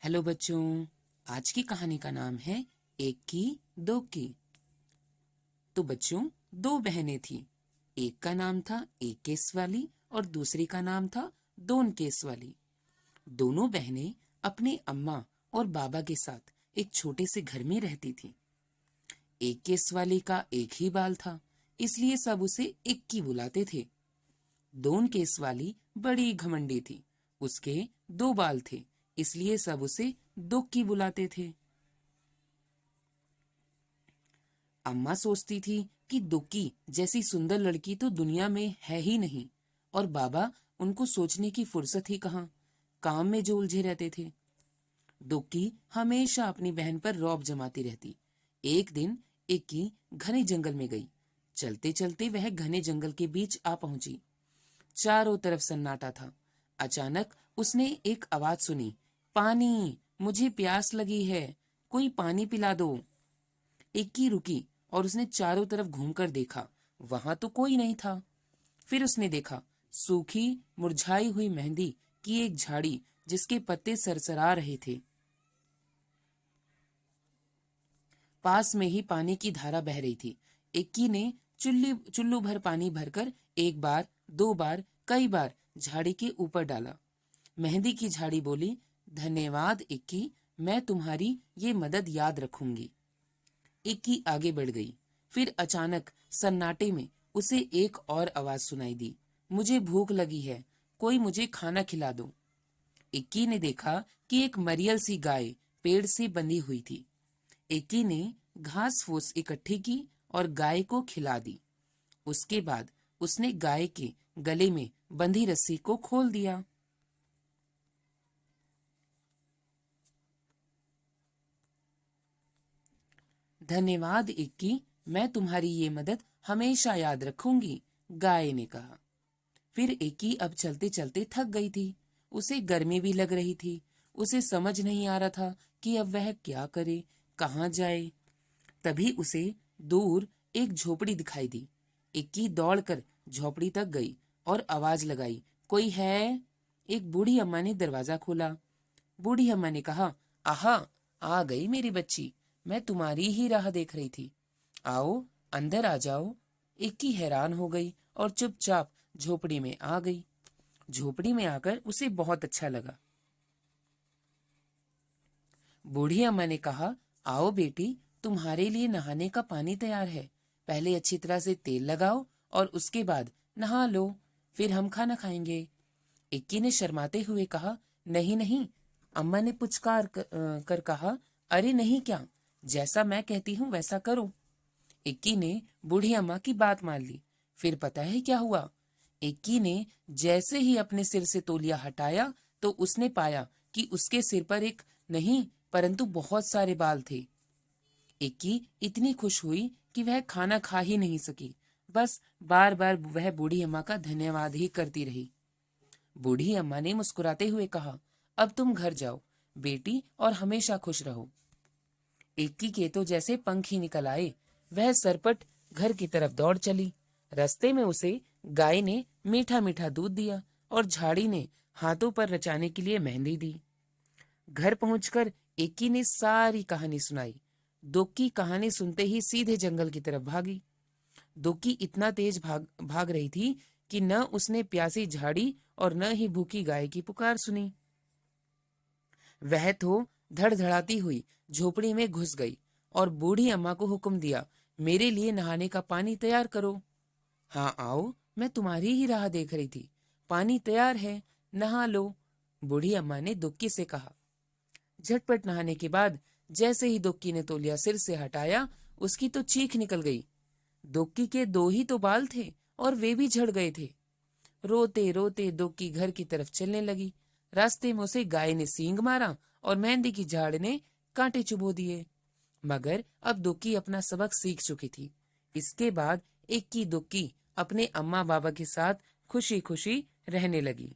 Hello बच्चों, आज की कहानी का नाम है एक की दो की। तो बच्चों, दो बहनें थी। एक का नाम था एक केस वाली और दूसरी का नाम था दोन केस वाली। दोनों बहनें अपने अम्मा और बाबा के साथ एक छोटे से घर में रहती थी। एक केस वाली का एक ही बाल था, इसलिए सब उसे एक की बुलाते थे। दोन केस वाली बड़ी घमंडी थी, उसके दो बाल थे, इसलिए सब उसे दो की बुलाते थे। अम्मा सोचती थी कि दुक्की जैसी सुंदर लड़की तो दुनिया में है ही नहीं, और बाबा उनको सोचने की फुर्सत ही कहाँ, काम में जो उलझे रहते थे। दुक्की हमेशा अपनी बहन पर रौब जमाती रहती। एक दिन इक्की घने जंगल में गई। चलते चलते वह घने जंगल के बीच आ पहुंची। चारों तरफ सन्नाटा था। अचानक उसने एक आवाज सुनी, पानी, मुझे प्यास लगी है, कोई पानी पिला दो। इक्की रुकी और उसने चारों तरफ घूमकर देखा। वहां तो कोई नहीं था। फिर उसने देखा सूखी मुरझाई हुई मेहंदी की एक झाड़ी, जिसके पत्ते सरसरा रहे थे। पास में ही पानी की धारा बह रही थी। इक्की ने चुल्लू भर पानी भरकर एक बार, दो बार, कई बार झाड़ी के ऊपर डाला। मेहंदी की झाड़ी बोली, धन्यवाद इक्की, मैं तुम्हारी ये मदद याद रखूंगी। इक्की आगे बढ़ गई। फिर अचानक सन्नाटे में उसे एक और आवाज सुनाई दी, मुझे भूख लगी है, कोई मुझे खाना खिला दो। इक्की ने देखा कि एक मरियल सी गाय पेड़ से बंधी हुई थी। इक्की ने घास फूस इकट्ठी की और गाय को खिला दी। उसके बाद उसने गाय के गले में बंधी रस्सी को खोल दिया। धन्यवाद इक्की, मैं तुम्हारी ये मदद हमेशा याद रखूंगी, गाय ने कहा। फिर इक्की अब चलते चलते थक गई थी। उसे गर्मी भी लग रही थी। उसे समझ नहीं आ रहा था कि अब वह क्या करे, कहाँ जाए। तभी उसे दूर एक झोपड़ी दिखाई दी। इक्की दौड़कर झोपड़ी तक गई और आवाज लगाई, कोई है? एक बूढ़ी अम्मा ने दरवाजा खोला। बूढ़ी अम्मा ने कहा, आहा, आ गई मेरी बच्ची, मैं तुम्हारी ही राह देख रही थी। आओ, अंदर आ जाओ। इक्की हैरान हो गई और चुपचाप झोपड़ी में आ गई। झोपड़ी में आकर उसे बहुत अच्छा लगा। बूढ़ी अम्मा ने कहा, आओ बेटी, तुम्हारे लिए नहाने का पानी तैयार है। पहले अच्छी तरह से तेल लगाओ और उसके बाद नहा लो, फिर हम खाना खाएंगे। इक्की ने शर्माते हुए कहा, नहीं नहीं। अम्मा ने पुचकार कर कहा, अरे नहीं क्या, जैसा मैं कहती हूँ वैसा करो। इक्की ने बूढ़ी अम्मा की बात मान ली। फिर पता है क्या हुआ? इक्की ने जैसे ही अपने सिर से तौलिया हटाया तो उसने पाया कि उसके सिर पर एक नहीं परंतु बहुत सारे बाल थे। इक्की इतनी खुश हुई कि वह खाना खा ही नहीं सकी। बस बार बार वह बूढ़ी अम्मा का धन्यवाद ही करती रही। बूढ़ी अम्मा ने मुस्कुराते हुए कहा, अब तुम घर जाओ बेटी और हमेशा खुश रहो। इक्की के तो जैसे पंख ही निकल आए। वह सरपट घर की तरफ दौड़ चली। रास्ते में उसे गाय ने मीठा मीठा दूध दिया और झाड़ी ने हाथों पर नचाने के लिए मेहंदी दी। घर पहुंचकर इक्की ने सारी कहानी सुनाई। दुक्की कहानी सुनते ही सीधे जंगल की तरफ भागी। दुक्की इतना तेज भाग रही थी कि न उसने प्यासी झाड़ी और न ही भूखी गाय की पुकार सुनी। वह तो धड़धड़ाती हुई झोपड़ी में घुस गई और बूढ़ी अम्मा को हुक्म दिया, मेरे लिए नहाने का पानी तैयार करो। हाँ आओ, मैं तुम्हारी ही राह देख रही थी, पानी तैयार है, नहा लो, बूढ़ी अम्मा ने दुक्की से कहा। झटपट नहाने के बाद जैसे ही दुक्की ने तौलिया सिर से हटाया, उसकी तो चीख निकल गई। दुक्की के दो ही तो बाल थे और वे भी झड़ गए थे। रोते रोते दुक्की घर की तरफ चलने लगी। रास्ते में उसे गाय ने सींग मारा और मेहंदी की झाड़ ने कांटे चुभो दिए। मगर अब दुक्की अपना सबक सीख चुकी थी। इसके बाद इक्की दुक्की अपने अम्मा बाबा के साथ खुशी खुशी रहने लगी।